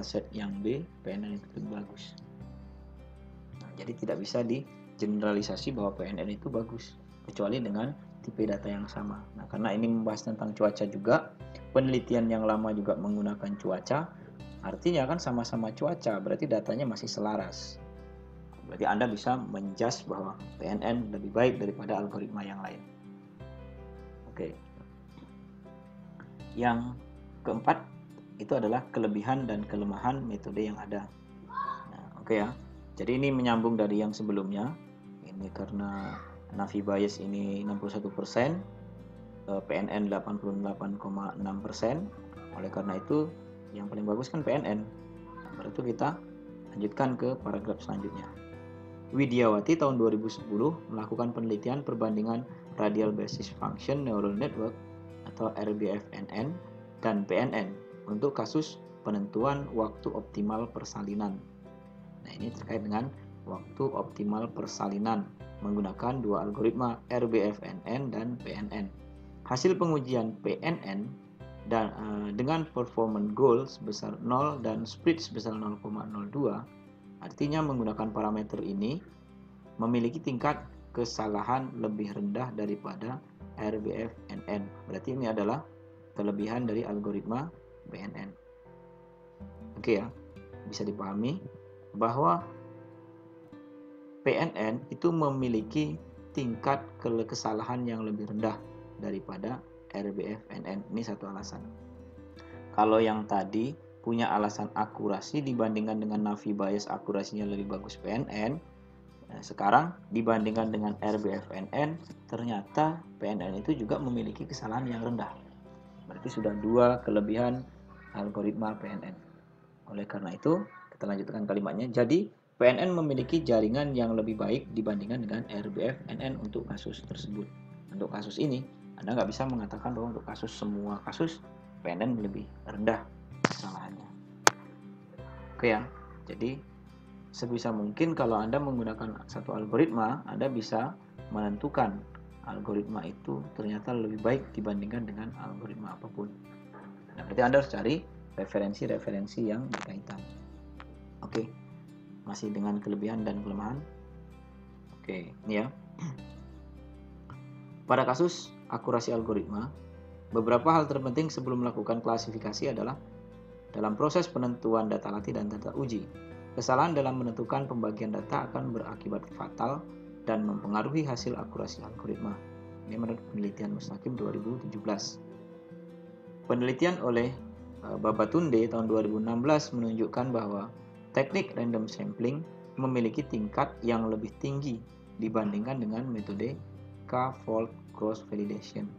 dataset yang B, PNN itu lebih bagus. Nah, jadi tidak bisa digeneralisasi bahwa PNN itu bagus, kecuali dengan tipe data yang sama. Nah, karena ini membahas tentang cuaca juga, penelitian yang lama juga menggunakan cuaca, artinya kan sama-sama cuaca, berarti datanya masih selaras. Berarti Anda bisa menjudge bahwa PNN lebih baik daripada algoritma yang lain. Oke. Yang keempat itu adalah kelebihan dan kelemahan metode yang ada. Nah, oke ya. Jadi ini menyambung dari yang sebelumnya. Ini karena Navi Bayes ini 61%, PNN 88,6%. Oleh karena itu yang paling bagus kan PNN. Nah, berarti kita lanjutkan ke paragraf selanjutnya. Widiawati tahun 2010 melakukan penelitian perbandingan Radial Basis Function Neural Network atau RBFNN dan PNN untuk kasus penentuan waktu optimal persalinan. Nah, ini terkait dengan waktu optimal persalinan menggunakan dua algoritma RBFNN dan PNN. Hasil pengujian PNN dan dengan performance goal sebesar 0 dan spread sebesar 0,02, artinya menggunakan parameter ini memiliki tingkat kesalahan lebih rendah daripada RBFNN. Berarti ini adalah kelebihan dari algoritma PNN. Oke ya, bisa dipahami bahwa PNN itu memiliki tingkat kesalahan yang lebih rendah daripada RBFNN. Ini satu alasan. Kalau yang tadi punya alasan akurasi dibandingkan dengan Navi Bayes akurasinya lebih bagus PNN, nah, sekarang dibandingkan dengan RBFNN ternyata PNN itu juga memiliki kesalahan yang rendah. Berarti sudah dua kelebihan algoritma PNN. Oleh karena itu kita lanjutkan kalimatnya. Jadi PNN memiliki jaringan yang lebih baik dibandingkan dengan RBFNN untuk kasus tersebut. Untuk kasus ini Anda nggak bisa mengatakan bahwa untuk semua kasus PNN lebih rendah kesalahannya. Oke ya, jadi sebisa mungkin kalau Anda menggunakan satu algoritma, Anda bisa menentukan algoritma itu ternyata lebih baik dibandingkan dengan algoritma apapun. Nah, berarti Anda harus cari referensi-referensi yang berkaitan. Oke, masih dengan kelebihan dan kelemahan. Oke, ini ya. Pada kasus akurasi algoritma, beberapa hal terpenting sebelum melakukan klasifikasi adalah dalam proses penentuan data latih dan data uji, kesalahan dalam menentukan pembagian data akan berakibat fatal dan mempengaruhi hasil akurasi algoritma. Ini menurut penelitian Mustaqim 2017. Penelitian oleh Babatunde tahun 2016 menunjukkan bahwa teknik random sampling memiliki tingkat yang lebih tinggi dibandingkan dengan metode K-fold cross validation.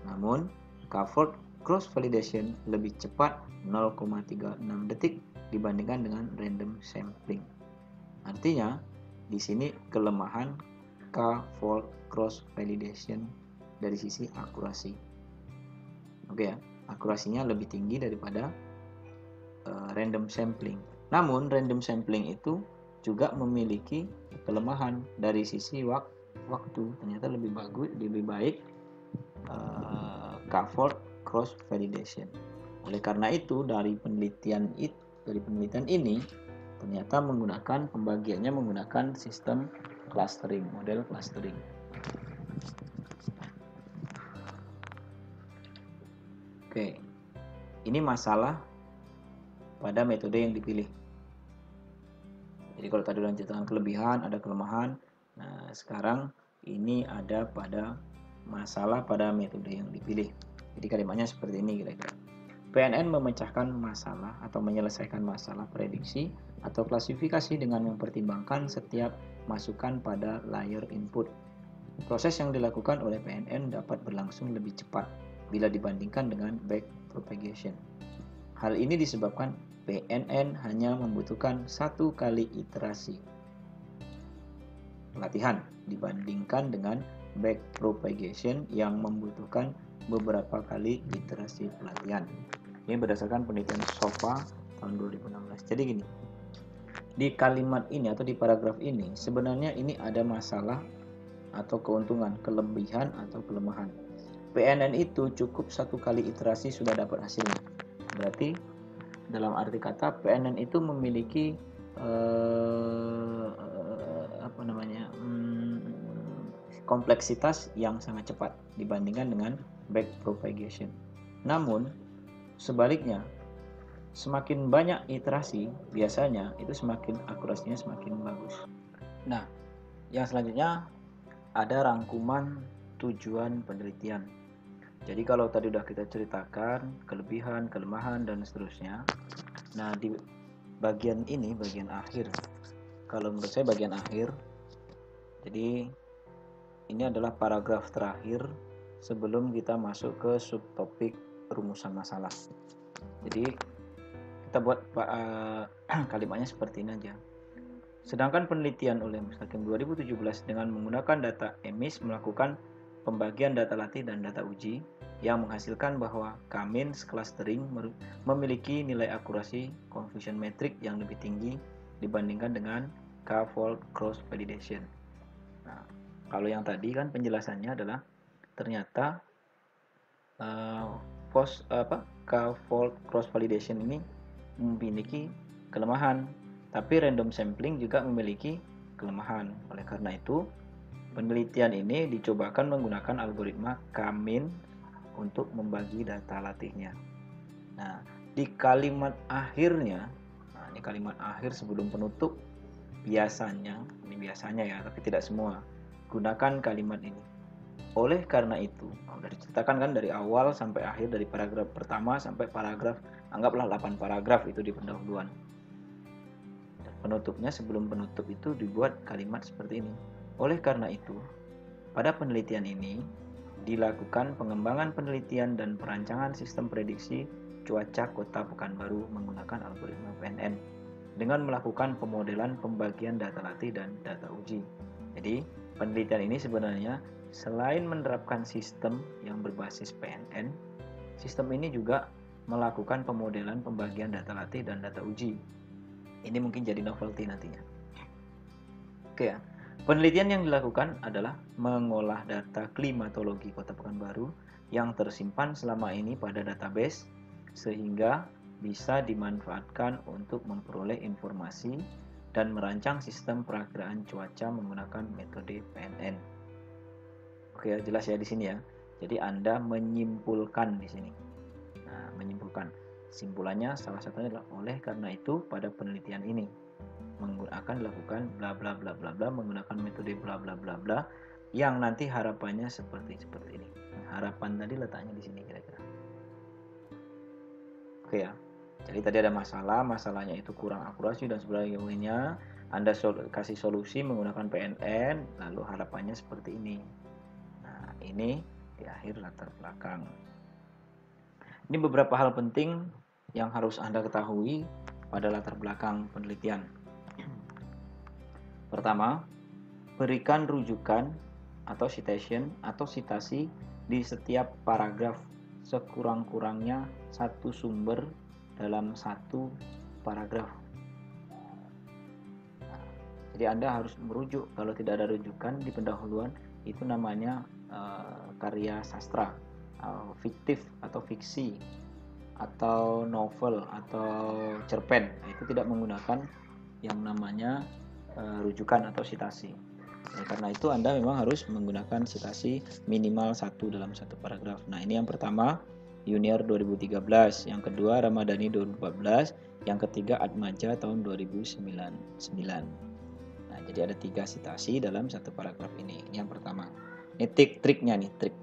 Namun, K-fold cross validation lebih cepat 0,36 detik dibandingkan dengan random sampling. Artinya, di sini kelemahan K-fold cross validation dari sisi akurasi. Oke ya, akurasinya lebih tinggi daripada random sampling. Namun, random sampling itu juga memiliki kelemahan dari sisi waktu. Ternyata lebih baik K-fold cross validation. Oleh karena itu dari penelitian ini ternyata pembagiannya menggunakan sistem clustering, model clustering. Oke. Ini masalah pada metode yang dipilih. Jadi kalau tadi lanjutan kelebihan, ada kelemahan. Nah, sekarang ini ada pada masalah pada metode yang dipilih. Jadi kalimatnya seperti ini kira-kira. PNN memecahkan masalah atau menyelesaikan masalah prediksi atau klasifikasi dengan mempertimbangkan setiap masukan pada layer input. Proses yang dilakukan oleh PNN dapat berlangsung lebih cepat bila dibandingkan dengan backpropagation. Hal ini disebabkan PNN hanya membutuhkan satu kali iterasi pelatihan dibandingkan dengan backpropagation yang membutuhkan beberapa kali iterasi pelatihan. Ini berdasarkan penelitian SOFA tahun 2016. Jadi gini, di kalimat ini atau di paragraf ini sebenarnya ini ada masalah atau keuntungan, kelebihan atau kelemahan. PNN itu cukup satu kali iterasi sudah dapat hasilnya. Berarti Dalam arti kata PNN itu memiliki kompleksitas yang sangat cepat dibandingkan dengan backpropagation. Namun sebaliknya, semakin banyak iterasi biasanya itu semakin akurasinya semakin bagus. Nah, yang selanjutnya ada rangkuman tujuan penelitian. Jadi kalau tadi udah kita ceritakan kelebihan, kelemahan dan seterusnya. Nah, di bagian ini, bagian akhir. Kalau menurut saya bagian akhir. Jadi ini adalah paragraf terakhir sebelum kita masuk ke subtopik rumusan masalah. Jadi kita buat kalimatnya seperti ini aja. Sedangkan penelitian oleh Mustaqim 2017 dengan menggunakan data EMIS melakukan pembagian data latih dan data uji yang menghasilkan bahwa K-means clustering memiliki nilai akurasi confusion metric yang lebih tinggi dibandingkan dengan K-fold cross validation. Nah, kalau yang tadi kan penjelasannya adalah ternyata K-fold cross validation ini memiliki kelemahan, tapi random sampling juga memiliki kelemahan. Oleh karena itu, penelitian ini dicobakan menggunakan algoritma K-means untuk membagi data latihnya. Nah, di kalimat akhirnya, ini kalimat akhir sebelum penutup, biasanya, ini biasanya ya, tapi tidak semua, gunakan kalimat ini. Oleh karena itu, sudah diceritakan kan dari awal sampai akhir, dari paragraf pertama sampai paragraf, anggaplah 8 paragraf itu di pendahuluan. Dan penutupnya, sebelum penutup itu dibuat kalimat seperti ini. Oleh karena itu, pada penelitian ini dilakukan pengembangan penelitian dan perancangan sistem prediksi cuaca Kota Pekanbaru menggunakan algoritma PNN dengan melakukan pemodelan pembagian data latih dan data uji. Jadi, penelitian ini sebenarnya selain menerapkan sistem yang berbasis PNN, sistem ini juga melakukan pemodelan pembagian data latih dan data uji. Ini mungkin jadi novelty nantinya. Oke ya. Penelitian yang dilakukan adalah mengolah data klimatologi Kota Pekanbaru yang tersimpan selama ini pada database sehingga bisa dimanfaatkan untuk memperoleh informasi dan merancang sistem perakiraan cuaca menggunakan metode PNN. Oke, jelas ya di sini ya. Jadi Anda menyimpulkan di sini. Nah, menyimpulkan. Simpulannya salah satunya adalah oleh karena itu pada penelitian ini dilakukan bla bla bla bla bla menggunakan metode bla bla bla bla yang nanti harapannya seperti ini. Nah, harapan tadi letaknya di sini kira-kira. Oke ya. Jadi tadi ada masalahnya itu kurang akurasi dan sebagainya. Anda kasih solusi menggunakan PNN, lalu harapannya seperti ini. Nah, ini di akhir latar belakang. Ini beberapa hal penting yang harus Anda ketahui pada latar belakang penelitian. Pertama, berikan rujukan atau citation atau citasi di setiap paragraf sekurang-kurangnya satu sumber dalam satu paragraf. Nah, jadi Anda harus merujuk. Kalau tidak ada rujukan di pendahuluan, itu namanya karya sastra, fiktif atau fiksi, atau novel atau cerpen. Nah, itu tidak menggunakan yang namanya rujukan atau citasi. Karena itu Anda memang harus menggunakan citasi minimal satu dalam satu paragraf. Nah, ini yang pertama Junior 2013, yang kedua Ramadhani 2014, yang ketiga Atmaja tahun 2009. Nah, jadi ada 3 citasi dalam satu paragraf ini. Ini yang pertama. Ini triknya nih, trik.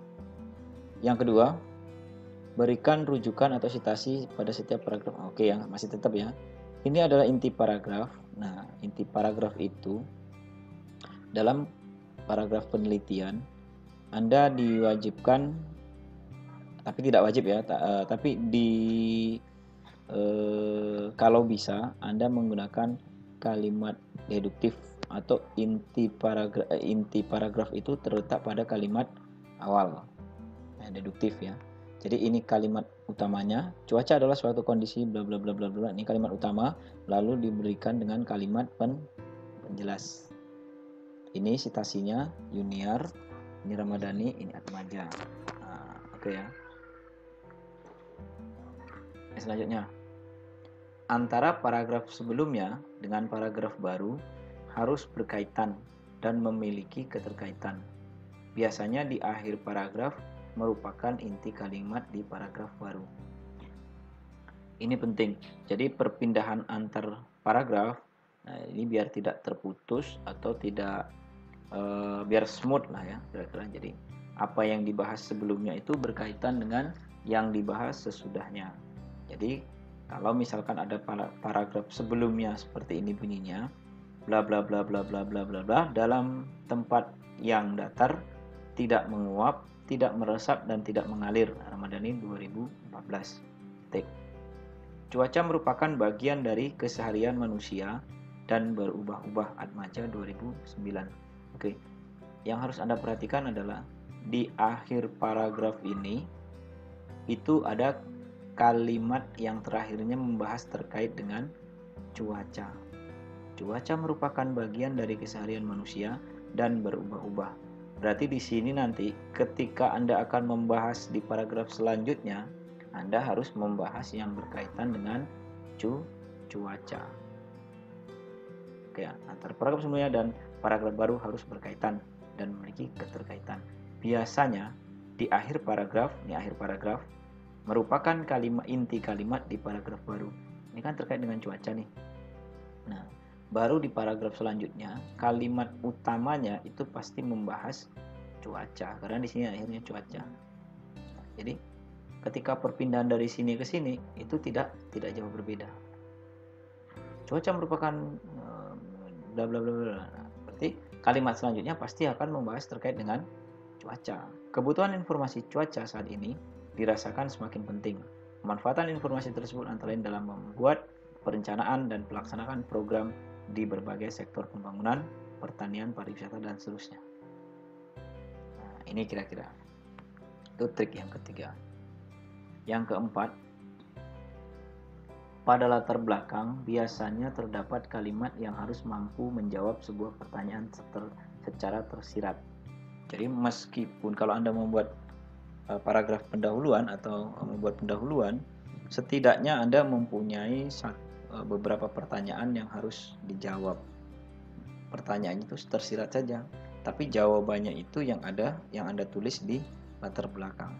Yang kedua, berikan rujukan atau citasi pada setiap paragraf. Oke ya, masih tetap ya. Ini adalah inti paragraf. Nah, inti paragraf itu dalam paragraf penelitian Anda diwajibkan, tapi tidak wajib ya, tapi kalau bisa Anda menggunakan kalimat deduktif atau inti paragraf itu terletak pada kalimat awal. Nah, deduktif ya. Jadi ini kalimat utamanya, cuaca adalah suatu kondisi bla bla bla bla bla. Ini kalimat utama, lalu diberikan dengan kalimat penjelas. Ini citasinya Junior, ini Ramadhani, ini Atmaja. Nah, oke ya. Selanjutnya, antara paragraf sebelumnya dengan paragraf baru harus berkaitan dan memiliki keterkaitan. Biasanya di akhir paragraf merupakan inti kalimat di paragraf baru. Ini penting. Jadi perpindahan antar paragraf, nah ini biar tidak terputus atau tidak biar smooth lah ya kira-kira. Jadi apa yang dibahas sebelumnya itu berkaitan dengan yang dibahas sesudahnya. Jadi kalau misalkan ada paragraf sebelumnya seperti ini bunyinya, bla bla bla bla bla bla bla bla, dalam tempat yang datar, tidak menguap, tidak meresap dan tidak mengalir. Ramadhani 2014. Tik. Cuaca merupakan bagian dari keseharian manusia dan berubah-ubah. Atmaja 2009. Oke. Yang harus Anda perhatikan adalah di akhir paragraf ini itu ada kalimat yang terakhirnya membahas terkait dengan cuaca. Cuaca merupakan bagian dari keseharian manusia dan berubah-ubah. Berarti di sini nanti ketika Anda akan membahas di paragraf selanjutnya, Anda harus membahas yang berkaitan dengan cuaca. Oke, antara paragraf sebelumnya dan paragraf baru harus berkaitan dan memiliki keterkaitan. Biasanya di akhir paragraf, merupakan kalimat inti kalimat di paragraf baru. Ini kan terkait dengan cuaca nih. Nah, baru di paragraf selanjutnya kalimat utamanya itu pasti membahas cuaca karena di sini akhirnya cuaca. Jadi ketika perpindahan dari sini ke sini itu tidak jauh berbeda. Cuaca merupakan bla bla bla bla. Berarti kalimat selanjutnya pasti akan membahas terkait dengan cuaca. Kebutuhan informasi cuaca saat ini dirasakan semakin penting. Pemanfaatan informasi tersebut antara lain dalam membuat perencanaan dan pelaksanaan program di berbagai sektor pembangunan, pertanian, pariwisata, dan seterusnya. Nah, ini kira-kira. Itu trik yang ketiga. Yang keempat, pada latar belakang biasanya terdapat kalimat yang harus mampu menjawab sebuah pertanyaan secara tersirat. Jadi meskipun kalau Anda membuat paragraf pendahuluan atau membuat pendahuluan, setidaknya Anda mempunyai beberapa pertanyaan yang harus dijawab. Pertanyaannya itu tersirat saja, tapi jawabannya itu yang Anda tulis di latar belakang.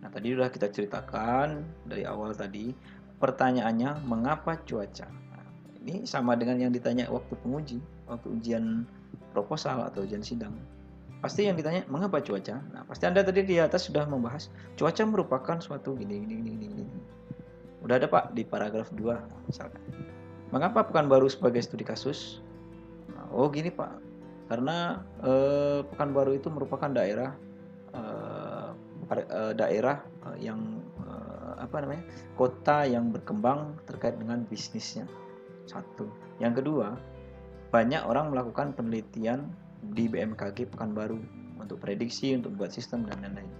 Nah, tadi sudah kita ceritakan dari awal tadi, pertanyaannya mengapa cuaca? Nah, ini sama dengan yang ditanya waktu penguji, waktu ujian proposal atau ujian sidang. Pasti yang ditanya mengapa cuaca? Nah, pasti Anda tadi di atas sudah membahas cuaca merupakan suatu gini. Udah ada Pak di paragraf 2 misalkan. Mengapa Pekanbaru sebagai studi kasus? Nah, oh gini Pak, karena Pekanbaru itu merupakan daerah yang kota yang berkembang terkait dengan bisnisnya. Satu. Yang kedua, banyak orang melakukan penelitian di BMKG Pekanbaru untuk prediksi, untuk buat sistem dan lain-lain.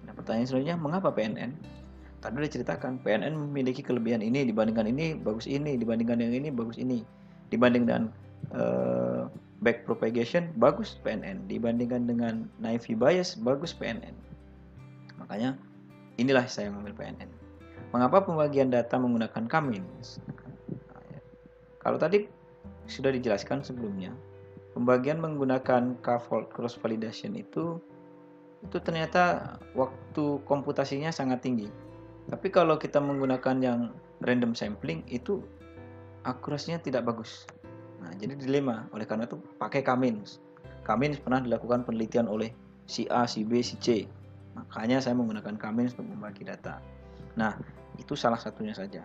Nah, pertanyaan selanjutnya, mengapa PNN? Tadi udah ceritakan, PNN memiliki kelebihan ini, dibandingkan ini bagus ini, dibandingkan yang ini bagus ini, dibandingkan back propagation bagus PNN, dibandingkan dengan naive bias bagus PNN. Makanya inilah saya mengambil PNN. Mengapa pembagian data menggunakan Cummins? Kalau tadi sudah dijelaskan sebelumnya, pembagian menggunakan cross validation itu ternyata waktu komputasinya sangat tinggi. Tapi kalau kita menggunakan yang random sampling itu akurasinya tidak bagus. Nah, jadi dilema. Oleh karena itu pakai Cummins. Cummins pernah dilakukan penelitian oleh si A, si B, si C. Makanya saya menggunakan Cummins untuk membagi data. Nah, itu salah satunya saja.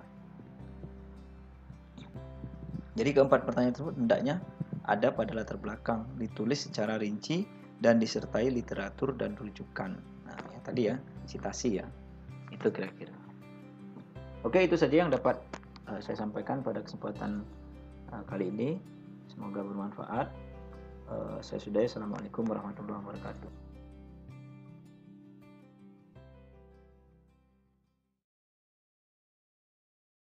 Jadi keempat pertanyaan tersebut hendaknya ada pada latar belakang, ditulis secara rinci dan disertai literatur dan rujukan. Nah, ya tadi ya, citasi ya. Itu kira-kira. Oke, itu saja yang dapat saya sampaikan pada kesempatan kali ini. Semoga bermanfaat. Saya sudahi. Assalamualaikum warahmatullahi wabarakatuh.